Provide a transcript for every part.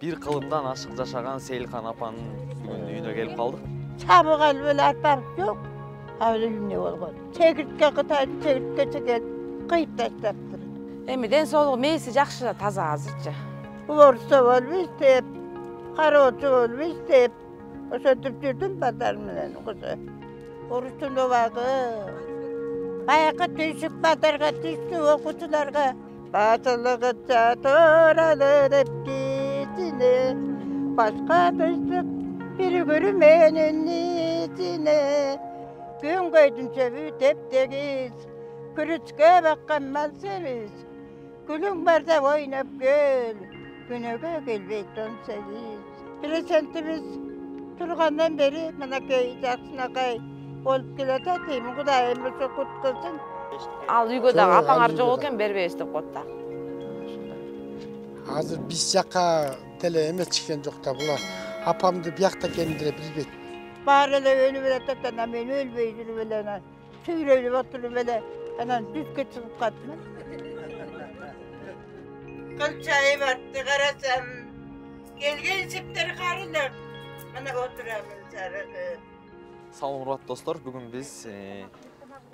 Bir kılımdan aşık yaşagan Seylkan apanın bugün үйüne gelip kaldık. Çabuk böyle atmak yok. Öyle yümle olgun. Çekirtke kıtaydı, çekirtke çeket. Kıyıp taşlattır. Emiden soluğu meysi jakşı taza azırca. Uğursa olmuş deyip, karotu olmuş deyip. Oşatıp dürdüm badarımdan kızı. Oruçun ovağı. Bayağı düşüp badarga düştü okutularga. Batılığı çatıralır hep gitine. Başka dışlık bir görümenin içine. Gün koydun çevü teptegiz. Kürüçke bakkan malsemiz. Gülün varsa oynap göl. Günöge gelbeyton seviz. Presentimiz turgandan beri mana köy jaksına kay. Olup kelete teymi kudayımız okut kılsın. Al uygoda apaňar jok eken berbestip kotta. Hazır biz jaka tele emes çıkan yok da bular. Apamdı bir yakta kendine bilbet. Bağırla ölü bile tatana men ölbeydir bile. Tüyreli oturup bile. Anan düzke çıkıp katma. Kıl çayı battı karasam. Gelgen siptir karılık. Mana oturamın sarığı. Салам урматтуу достор, бүгүн биз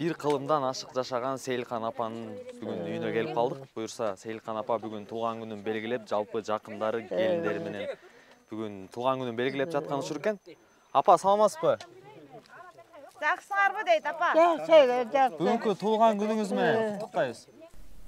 bir kılımdan aşık yaşagan Seylkan apanın bugün үйüne gelip kaldık. Buyursa Seylkan apa bugün tuğan günün belgilep, jalpı jakındары, gelinderi менен bugün tuğan günün belgilep jatkаны üşürken. Apa, salamатсызбы? Жаксыңарбы дейт апа? Жақсы. Бүгүнкү туğan günүңүз менен куттуктайбыз.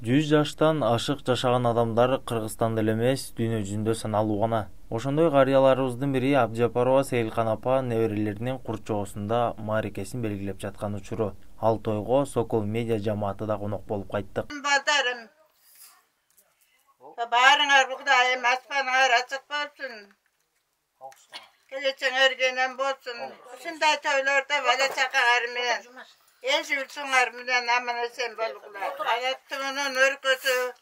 100 жаштан ашык жашаган адамдар Кыргызстанда эле эмес, дүйнө жүзүндө саналуу гана. Ошондой карыяларыбыздын бири Абдыжапарова Сейилкан апа неберелеринин курчоосунда мааракесин белгилеп жаткан учуру. Ал тойго Сокол медиа жамааты да конок болуп кайттык. Badarım. Bağırыңar Kudayım, aspanыңar açık bolsun. Keleçen örgenen bolsun. Şunday toylarda bala çakağar menen. Eşülsüňar menen amana sen bolgular. Hayattığının örgüsü,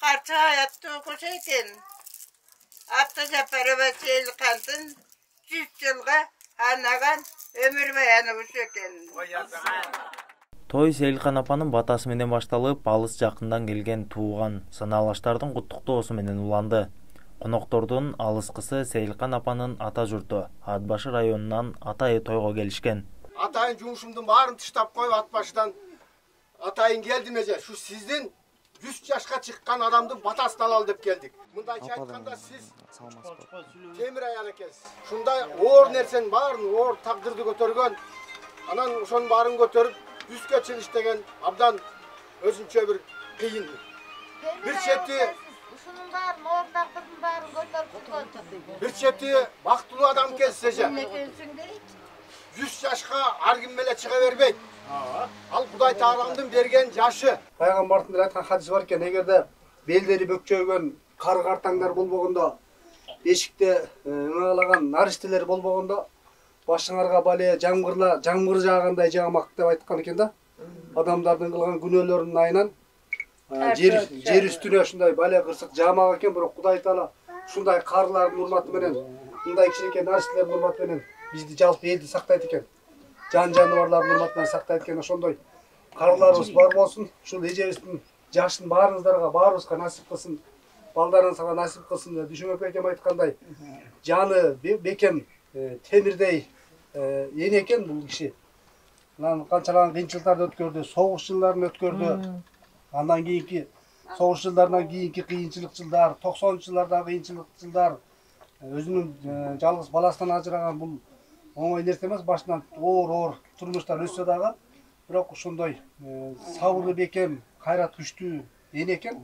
karşı hayattı kuş eken. Abdüjaparova Seylkan'ın 100 yılga anagan ömür bayanı kuş eken. Той Сейилкан апанын батасы менен башталып, алыс жакындан келген тууган санаалаштардын куттуктоосу менен уланды. Коноктордун алыскысы Сейилкан апанын ата журту Атбашы районунан атайы тойго келишкен. Atayın cumuşumdun bağırın tıştap koyup Atbaşı'dan atayın geldim ece. Şu sizin 100 yaşka çıkan adamdın batasını alalım deyip geldik. Bundaki aytkanda siz temir ayal ekesiz. Şunda oğur nersen bağırın, oğur takdırdı götörgön. Anan şonun bağırın götörüp 100'ge çeliştegen abdan özünçe bir kıyın. Bir çeti Şunun bağırın, oğur takdırdın bağırın götürüp bir çeti baktulu adam keseceğim. Ne gelsin deyip. 100 yaşka argın bile çıka vermeyin. Al Kuday Tağlan'ın bergen yaşı. Peygamber'in aytkan hadis var eken, egerde belleri bökçögön kar kartanglar bolbogunda, beşikte ыңалаган нариштелер болбогондо, башыңарга бале жаңгыр жаагандай жаамак деп айткан экен да. Адамдардын кылган күнөөлөрүнүн айынан жер үстүнө ушундай бале кырсык жаамак экен, бирок Кудай Таала ушундай карлардын урматы менен, мындай кичинекей нариштелердин урматы менен bizdi жалпы элди сактайт экен. Жан жаныбарлардын урматынан сактайт экен. Ошондой карларыбыз бар болсун. Ушул эжебиздин жашын баарыбызга насип кылсын. Балдарыңызга насип кылсын деп Дүшөмөк экем айткандай, жаны бекем темирдей эне экен бул киши. Анан канчалаган кыйынчылыктарды өткөрдү, согуш жылдарын өткөрдү. Андан кийинки согуш жылдарынан кийинки кыйынчылык жылдар, 90-жылдардагы кыйынчылык жылдар, өзүнүн жалгыз баласынан ажыраган бул оңой нерсе эмес, башынан оор турмуштар өссө дагы, бирок ошондой сабыры бекем, кайрат күчтүү эне экен.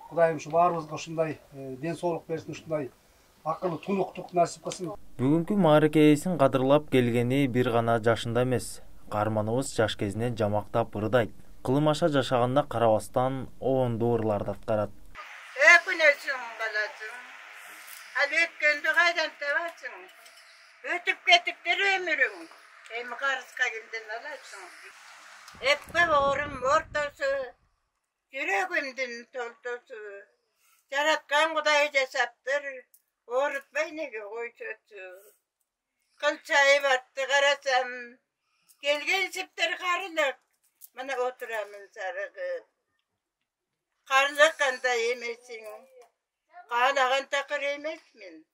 Кудайым ушу баарыбызга ушундай ден соолук берсин, ушундай акылы тунуктук насип кылсын. Бүгүнкү мааракесин кадырлап келгени бир гана жашында эмес. Каарманыбыз жаш кезинен жамактап ырдайт. Кылым аша жашаганда карабастан оондуу ырларды аткарат. Күнөсүң баласың. Ал өткөндү кайдан табасың? Өтүп кетиптир өмүрүң. Эми карызга кимден аласың? Эпке оорум ортосу, жүрөгүмдүн толтосу. Жараткан Кудай жасаптыр, оорутпай неге койсосу. Кыл чайы батты карасам, келген сиптер карылык. Мына отурамын сарыгып. Карылык кандай эмесиң, Qalağın takır emasmin.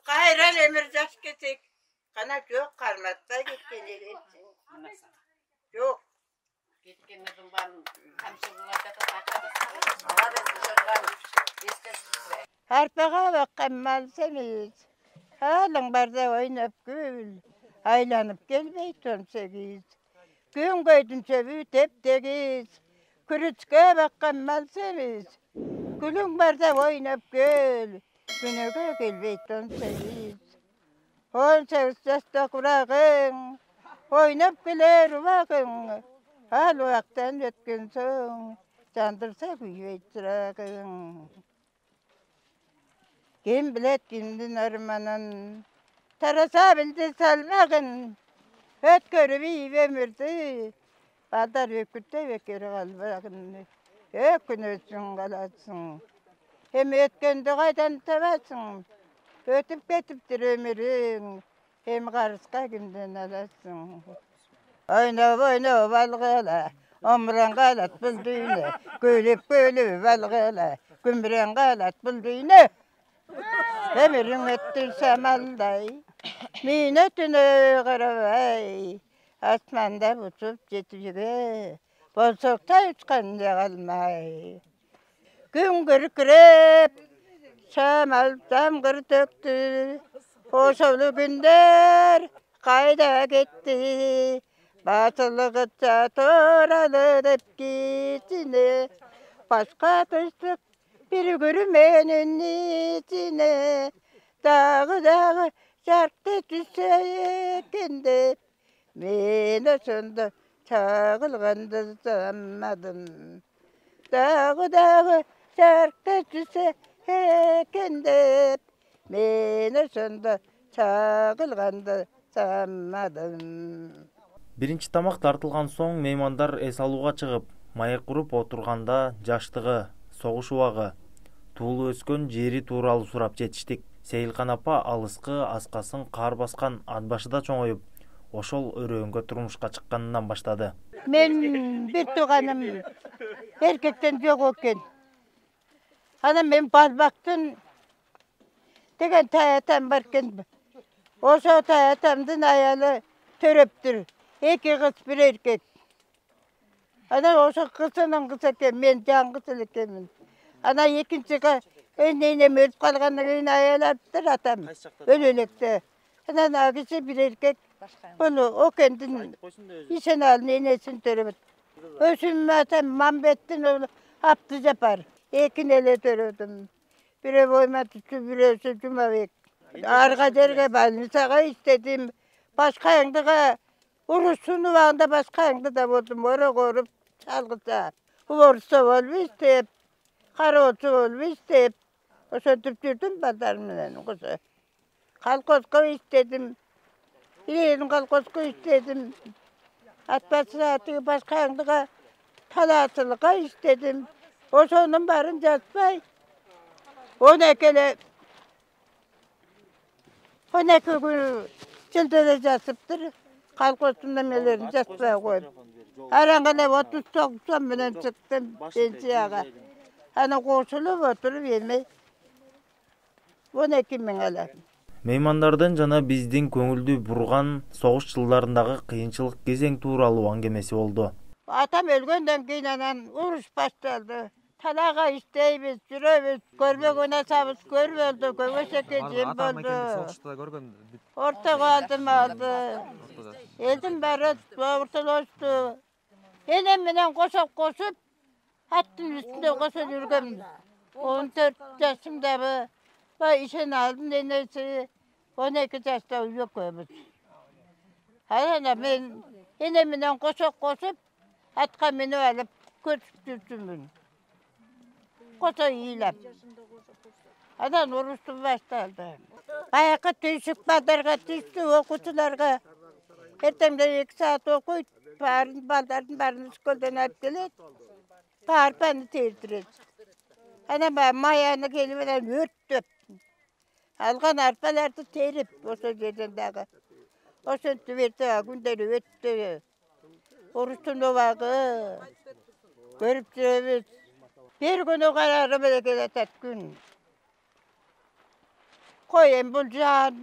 Qayran emir jaş ketek. Kana yok karmatda gitken eretsin. Yok. Gitkenlerin var hamşırlarda da Harpağa bakkan mal semiz. Halın barda oynap gül. Aylanıp gelmeyt 18. Gün koydun çöbü tep tegiz. Kürüçke bakkan mal semiz. Gülün barda oynap gül. Günöge gelmeyt 18. 18 yaşta kurağın. Oynap güler uvağın. Hal vaktan ötken soň. Jandırsa güýbeyt çırağın. Kim bilet kimdin armanın, tarasa bildi salmağın, öt görüp ömürdü, badar ökütte vekeri kalbağın, ökün ötsün kalasın, hem ötkende qaydan tabasın, ötüp ketiptir ömürün, hem karıska kimden alasın. Oynap oynap balgala, omran kalat bulduyne, gülüp balgala, gümren kalat bulduyne. Ömrüm öttür samalday, minetine qarabay, asmanda uçup jetüge, bozokta uçkan kalmay. Gün kürkürep, samal damgır töktü, hoşolu günler kayda gitti, batılıgıtça toralıp gitine, başka kışlık bir görmenin içine, dağı şarkı düşekinde, meni sonda çağılgandı sanmadım. Dağı şarkı düşekinde, meni sonda çağılgandı sanmadım. Биринчи тамак тартылган соң меймандар эс алууга чыгып, маек куруп отурганда жаштыгы, согуш убагы, туулуп өскөн жери тууралуу сурап жетиштик. Сейилкан апа алыскы аскасын кар баскан ат башыда чоңоюп, ошол өрөөнгө турмушка чыкканынан баштады. Men bir tuğanım erkekten yok eкен. Ana men balbaktın degen tayatam barken. Oşo tayatamdın ayalı töröptür. İki kız bir erkek. Ana oşo kızının kız eken, men can kızıl ekenmin. Ana ikinci kız öneynem ölüp kalgandan keyin ayalardır atam. Ölölekte. Ana nagisi bir erkek. Bunu o kendin işin alın enesin töröbüt. Ösüm atam Mambettin oğlu haptı yapar. Ekin ele törödüm. Bire boyma tuttu, birisi cumavek. Arka derge balnisaga istedim. Başka yandıga urusunu vanda başka yandı da buldum. Ora korup çalgısa. Uvorsa olmuş isteyip. Karosu olmuş isteyip. O sötüp dürdüm badarımdan kızı. Kalkosko istedim. İleyin kalkosko istedim. Atbası atı başka yandıga talatılığa istedim. O sonun barın jatpay. O nekele gün çildede jatıptır. Kalkosunda melerin jatpay koyup. Arangana 39 bilen çıktım pensiyaga. Ana koşulup oturup yemey. 12 ming alам. Меймандардын жана биздин көңүлдү бурган согуш жылдарындагы кыйынчылык кезең тууралуу аңгемеси болду. Atam ölgönden keyin anan uruş başladı. Talağa isteybiz, sürüyoruz, görmek oynasabız, görmüyordu, göğüseke cem oldu. Orta aldı. Eldim beri ortalaştı. Enemle koşup, hattın üstünde koşup yürgüm. 14 yaşımda bu işin aldım, nenesi 12 yaşta uyuyor koymuş. Hayır, ben enemle koşup, atka beni alıp götürüp dürdüm. Koca iyilem. Adan oruçlu başladı. Bayakı tüysük badarga düştü okutularga. Ertemde 2 saat okuyup, baldarın barını skoldan attılar. Parpanı terdirir. Ana ben mayanı gelmeden örttüp. Algan arpalardı terip, o sözlerindeki. O sözü verdi, günleri öttü. Oruçun ovağı. Görüp duruyoruz. Bir gün o kararı böyle gelet gün. Koyayım bulacağım.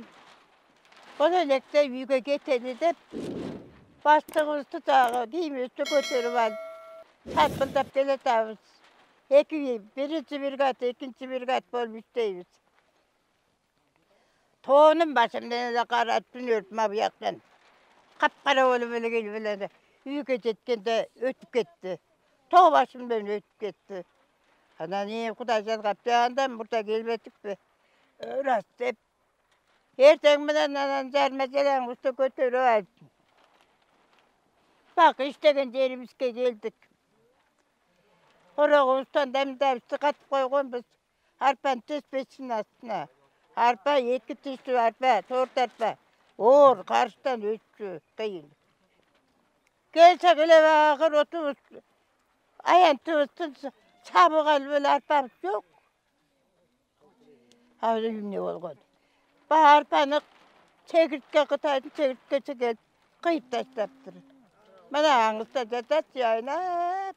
Bana elekte yüge geteni de bastığımız tutağı değil mi üstü götürüp al. Tatbıldak gele tavız. Birinci bir kat, ikinci bir kat bolmuş deyiz. Toğunun başımdan da karatın örtme bu yaktan. Kapkara olup böyle gelip yüge jetkende ötüp gitti. Toğ başımdan ötüp gitti. Ana niye Kudaycan kapacağından burada gelmedik mi? Öyle hep. Erten bilen anan zarmacelen usta götürü aldım. Bak iştegen yerimizge geldik. Oraya ustan demde katıp koygun biz. Harpan tespesinin aslına. Harpa iki tişli harpa, dört harpa. Oğur karşıdan ötçü kıyın. Gelse öyle bakır otobüs. Ayan tüvüstün sabıqal böyle harpamız yok. Havada yümne olgun. Harpanı çekirtke kıtaydın, çekirtke çekil. Kıyıp taştaptır. Mana ağızda jatat yaynap.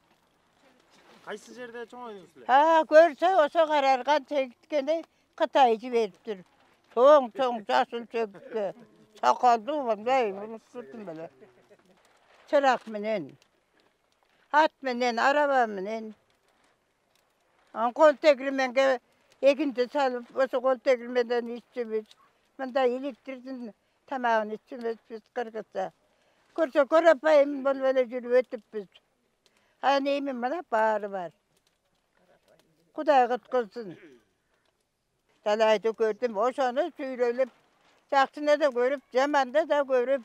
Кайсы жерде чоң ойнойсуз эле? Ha görse osa karargan çekirtkeni kıtayıcı veriptir. Çoğun yaşıl çekirtke. Sakaldı ulan bey, unuttum böyle. Çırak menen, at menen, araba menen. Kol tekrimenge ekinti salıp, osa kol tekrimenden içimiz. Manda elektrikten tamamını içimiz biz kırgıtsa. Görse korapayım böyle yürüp ötüp biz. Hani emin bana bağrı var. Kuday kıtkılsın. Dalayda gördüm, o sonra süyrülüp, saksına da görüp, zamanda da görüp.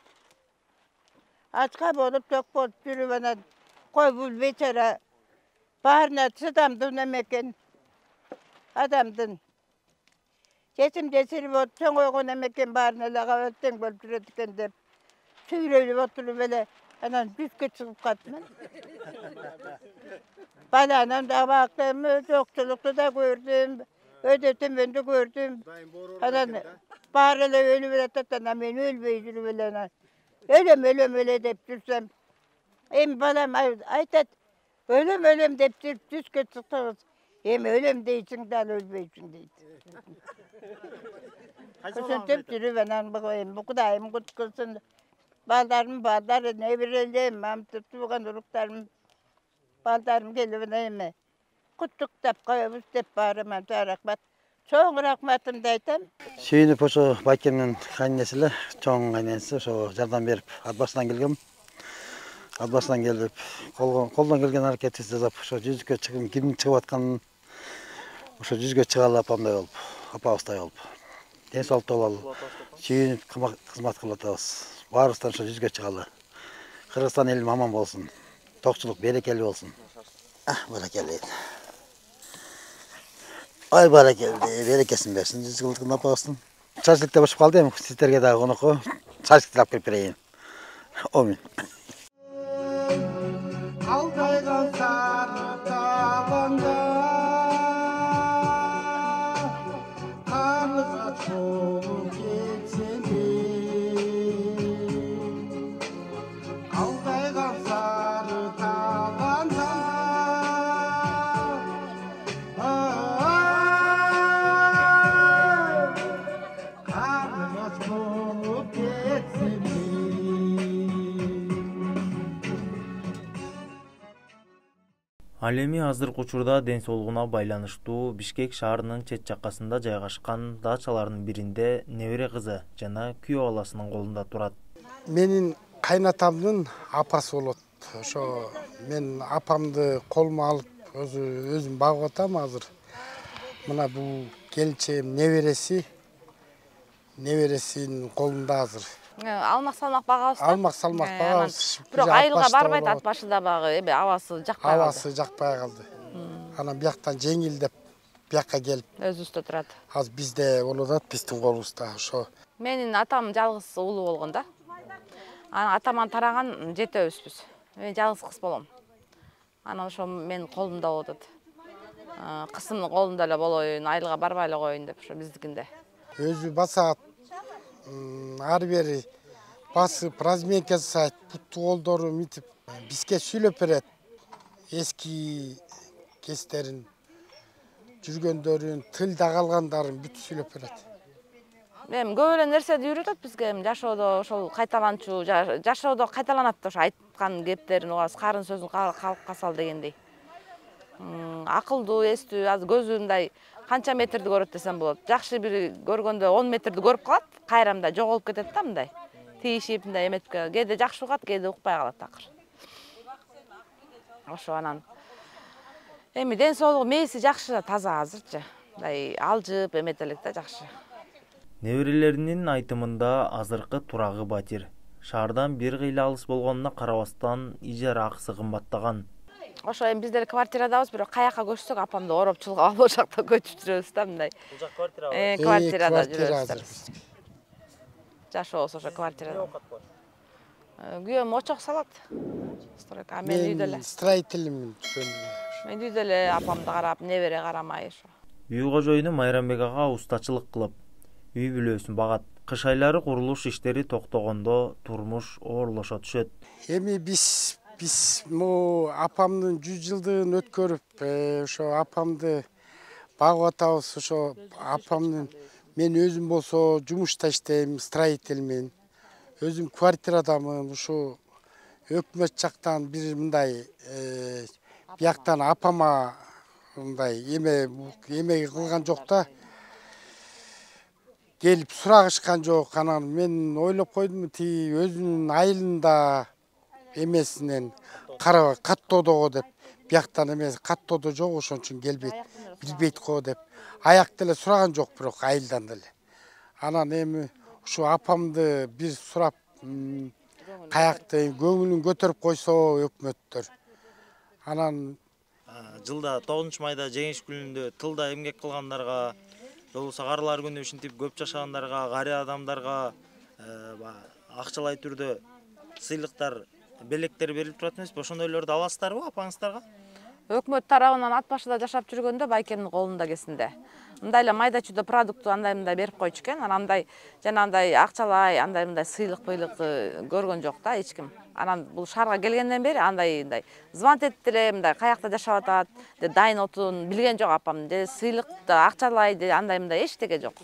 Açkap olup, çok bol sürü bana koy bul beçara. Bağrına sıdamdın emeken adamdın. Cesim cesirip ot, son oygun emeken bağrına lağa ötten bol sürediken de. Süyrülüp oturup böyle, anan düzke çıkıp katman. Balanam da baktım, yoksullukta da gördüm. Ödetim ben de gördüm. Anan bağrıyla ölü bile tatanam, ben ölmeyicili bile. Ölüm deyip dürsem. Hem balam aytat, ölüm deyip düzke çıktınız. Hem ölüm deyicin de ölmeyicin deydi. Kışın tüptürü benden bakayım, bu kudayım kutkılsın. Baldarım, ne bileyim, ben tutuğun uruklarım. Baldarım gelip neyme. Kutluk tap koyabız tep bağırım, rahmat. Çoğun rahmatım deytem. Sүйініп ошо байкемнин кайненеси эле, чоң кайненеси ошо жардам берип, ат башынан келгем. Ат башынан келип, колдон келген аракетибизди жасап, ошо жүзүккө чыгым, кимдин чыгып атканын ошо жүзгө чыгалы апамдай болуп, апабыздай болуп. Ден соолуктуу бололу. Сүйүнүп кызмат кылып атабыз. Баарыбыздан ошо жүзгө чыгалы. Кыргызстан элим аман болсун. Токчулук берекелүү болсун. Баракелде. Ay barakeldi, berekesin versin. Cızgılıkın apağısın. Çarşılıkta başıp kaldı ya, sizlerge daha konuku. Çarşılıkta yapıp vereyim. Amin. Aldaygan sarı tavanda karlığa çoğu geçsene. Aldaygan sarı tavanda karlığa çoğu geçsene. Ал эми азыркы учурда ден соолугуна байланыштуу Бишкек шаарынын чет жаккасында жайгашкан дачалардын биринде небере кызы жана күйөө баласынын колунда турат. Менин кайнатамдын апасы болот. Ошо мен апамды колума алып өзүм багып атам азыр. Мына бул келинчегим небересинин колунда азыр. Алмак салмак багабыз да. Алмак салмак багабыз. Бирок айылга барбайт ат башында багы, эми абасы жакпай калды. Абасы жакпай калды. Анан бияктан жеңилдеп бияка келип Өзүбүздө турат. азыр бизде болуп атат, биздин колубузда ошо. Менин атам жалгыз уулу болгон да. Анан атаман тараган жетөөбүзбүз. Мен жалгыз кыз болом. Анан ошо менин колумда болуп атат. Кызымдын колунда эле болоюн, айылга барбай эле коеюн деп ошо биздикинде. Өзү басат. Ар бери басып разминка жасайт, бутту колдору митип бизге сүйлөп берет. Эски кестерин, жүргөндөрүн, тилде калгандарын бүт сүйлөп берет. Эми көп эле нерседи үйрөтөт бизге, эми жашоодо ошол кайталанчу, жашоодо кайталанат да ошо айткан кептерин угабыз, карын сөзүн калыпка сал дегендей. Акылдуу, эстүү, азыр көзү мындай канча метрди көрөт десем болот. Жакшы бир көргөндө 10 метрди көрүп калат, кайра мындай жоголуп кетет да мындай. Тийишип мындай эметип, кээде жакшы угат, кээде укпай калат такыр. Ошо анан эми ден соолугу мээси жакшы, таза азырчы. Мындай алжып эмете элек да жакшы. Неберелеринин айтымында азыркы турагы батир. Шаардан бир кыйла алыс болгонуна карабастан ижара акысы кымбаттаган. Ошо эми биздер квартирадабыз, бирок каяка көчсөк апамды ороп чулгап алып ошакта көчүп жүрөбүз да мындай. Бул жак квартирабы? Квартирада жүрөбүз. Жашообуз ошо квартирада. Күйөөм очок салат. А мен үйдө эле. Строительмин. Мен үйдө эле апамды карап, небере карамай ошо. Үй кожоюну Майрамбек ага устачылык кылып, үй бүлөсүн багат. Кыш айлары курулуш иштери токтогондо турмуш оорлошо түшөт. Эми биз му апамдын 100 жылдыгын өткөрүп, ошо апамды багып атабыз. Ошо апамдын мен өзүм болсо жумушта иштейм, строительмин. Өзүм квартирадамын. Ошо өкмөт жактан бир мындай бияктан апама мындай эме кылган жок да. Келип сурагышкан жок. Анан мен ойлоп койдум, тиги өзүнүн айылында эмесинен каттоодого деп, бияктан эмес каттоодо жок, ошон үчүн келбейт, билбейт го деп. Аяк деле сураган жок, бирок айылдан деле. Анан эми ушу апамды бир сурап, каякты көңүлүн көтөрүп койсо өкмөттөр. Анан Жылда 9 майда жеңиш күнүндө тылда эмгек кылгандарга, болбосо карлар күнү ушинтип көп жашагандарга, карыя адамдарга акчалай түрдө сыйлыктар, белектер берилип турат эмеспи? Ошондойлорду аласыздарбы апаңыздарга? Өкмөт тарабынан ат башыда жашап жүргөндө байкемдин колунда кесинде. Мындай эле майда чүйдө продукт андай мындай берип койчу экен. Анан андай жана андай акчалай, андай мындай сыйлык көргөн жок да эч ким. Анан бул шаарга келгенден бери андай звонить этип эле мындай каякта жашап атат, дайын отун билген жок апам. Сыйлыкты акчалай, андай мындай эчтеке жок.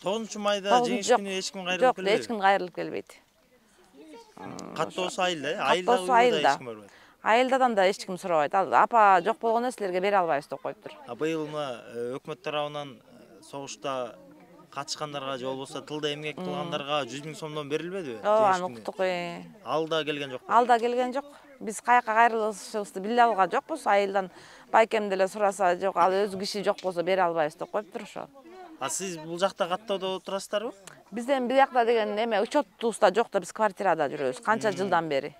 9 майда жеңиш күнү эч ким кайрылып келбейби? Жок, эч ким кайрылып келбейт. Каттоосу айылда, Каттоосу айылда. эч ким көрбөйт. Айылдадан да эч ким сурабайт. Апа жок болгондо силерге бере албайбыз деп коюптур. Быйыл өкмөт тарабынан согушта катышкандарга же болбосо тылда эмгек кылгандарга 100 000 сомдон берилбедиби? Ооба, аны уктук. Алда келген жок. Алда келген жок. Биз каяка кайрылышыбызды биле алган жокпуз. Айылдан байкем деле сураса, жок, ал өз киши жок болсо бере албайбыз деп коюптур ошо. А сиз бул жакта каттоодо отурасыздарбы? Бизден биякта деген эме учеттубузда жок да, биз квартирада жүрөбүз канча жылдан бери.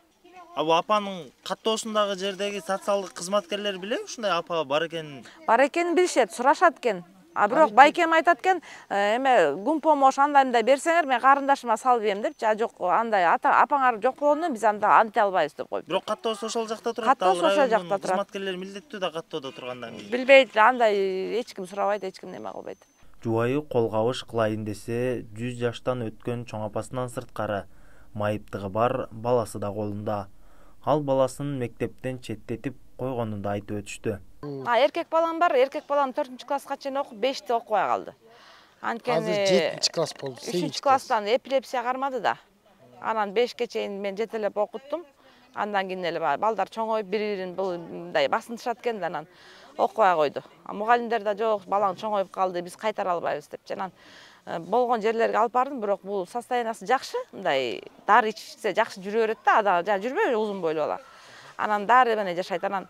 Бул апанын каттоосундагы жердеги социалдык кызматкерлер билеби ушундай апа бар экенин? Бар экенин билишет, сурашат экен. Бирок байкем айтат экен, эме гумпомош андай мындай берсеңер, мен карындашыма салып ийем депчи. Жок, андай апаңар жок болгондон биз анда анте албайбыз деп коюп. Бирок каттоосу ошол жакта турат. Каттоосу ошол жакта турат. Кызматкерлер милдеттүү да каттоодо тургандан кийин. Билбейт, андай эч ким сурабайт, эч ким неме кылбайт. Жубайы колгабыш кылайын десе, 100 жаштан өткөн чоң апасынан сырткары майыптыгы бар баласы да колунда. Ал баласын мектептен четтетип койгонун да айтып өтүштү. Эркек балам бар, эркек балам 4 класска чейин окуп, 5ти окубай калды. Анткени азыр 7 класс болду, 3 класстан эпилепсия кармады да. Анан 5ке чейин мен жетелеп окуттум. Андан кийин эле балдар чоңоюп, бири-бирин мындай басынтышат экен да, анан окубай койду. Мугалимдер да жок, балаң чоңоюп калды, биз кайтара албайбыз депчи. Анан болгон жерлерге алып бардым, бирок бул состояниясы жакшы, мындай дары ичсе жакшы жүрө берет да, ада жүрбөйбү узун бойлуу бала. Анан дары менен жашайт. Анан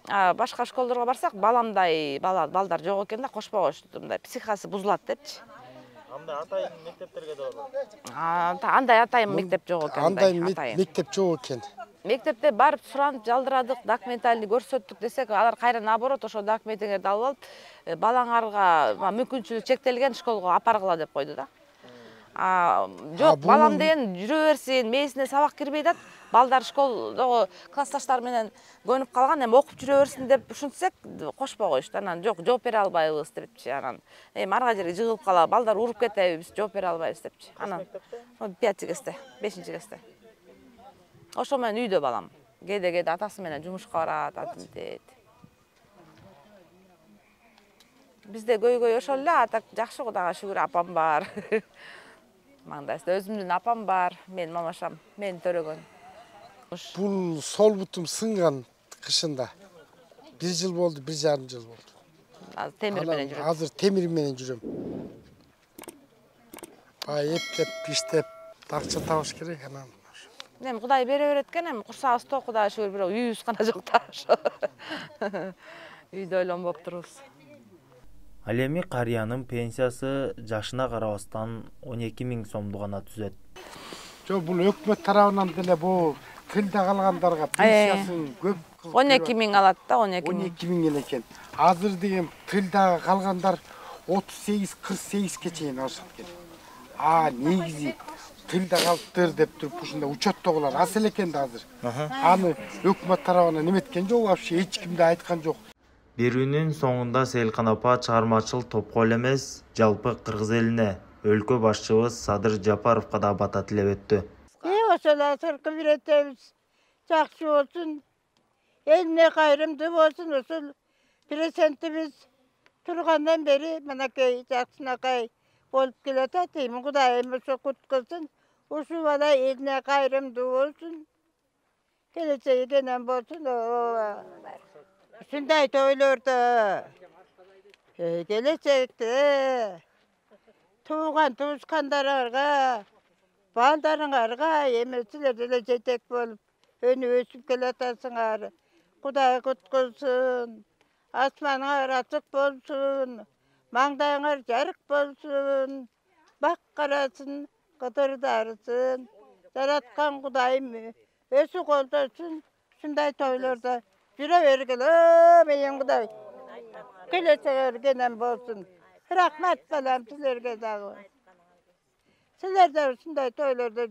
башка школдорго барсак, баламдай балдар жок экен да, кошпой коюшту, мындай психикасы бузулат депчи. Андай атайын мектептерге да барбы? Андай атайын мектеп жок экен. Андай мектеп жок экен. Мектепте барып суранып жалдырадык, документальный көрсөттүк десек, алар кайра наоборот ошо документиңерди алып алып, балаңарга мүмкүнчүлүгү чектелген школго апаргыла деп койду да. Жок, балам деген жүрө берсин, мээсине сабак кирбей атат. Балдар школдогу классташтар менен көнүп калган, эми окуп жүрө берсин деп ушинтсек, кошпой коюшту. Анан жок, жооп бере албайбыз депчи. Анан эми арга жерге жыгылып калабы, балдар уруп кетеби, биз жооп бере албайбыз депчи. Анан 5-классте, 5-классте. Ошо менен үйдө балам. Кээде атасы менен жумушка барат, атынтет. Бизде көйгөй ошол эле, атак жакшы, Кудайга шүгүр, апам бар. маңдайсызда. Өзümdün апам бар, менин мамашам, мени төрөгөн. Бул сол бутум сынған кышында. 1 жыл болду, 1,5 жыл болду. Азыр темир менен жүрөм. Азыр темир менен жүрөм. Бай эптеп, иштеп, акча табыш керек анан. Эми Кудай бере берет экен, эми курсагыбыз ток, Кудайга шүгүр, бирок үйүбүз гана жок да. Үйдө ойлонбоп турубуз. Ал эми карыянын пенсиясы жашына карабастан 12 000 сомду гана түзөт. Жо бул өкмөт тарабынан деле бул тилде калгандарга пенсиясын көп 12 000 алат да, 12 000. 12 000 экен. Азыр деген тилде калгандар 38-48 чейин алышат экен. Негизи тилде калыптыр деп туруп ушундай учеттогулар аз эле экен да азыр. Аны өкмөт тарабынан эметкен жок, вообще эч ким да айткан жок. Берүүнүн соңунда Сейилкан апа чыгармачыл топко эле эмес, жалпы кыргыз элине, өлкө башчыбыз Садыр Жапаровго да бата тилеп өттү. Ошолар сыркы биретебиз. Жакшы болсун. Элине кайрымдуу болсун. Ошол президентибиз тургандан бери мынакей жакшынакай болуп келатат. Эми Кудайым ошо куткузsun. Ушул бала элине кайрымдуу болсун. Келечеги кенен болсун. Ушундай тойлордо келечекте тууган туушкандарга, балдарыңарга эми силер деле жетек болуп өнүп өсүп келатасыңар. Кудай куткузsun. Асманыңар ачык болсун. Маңдайыңар жарык болсун. Бак карасын, кыдырдарсын. Жараткан Кудайым өсү колдосун. Ушундай тойлордо жүре бергиле, менин Кудай. Келечеги кенен болсун. Рахмат балам силерге дагы. Силер да ушундай тойлордо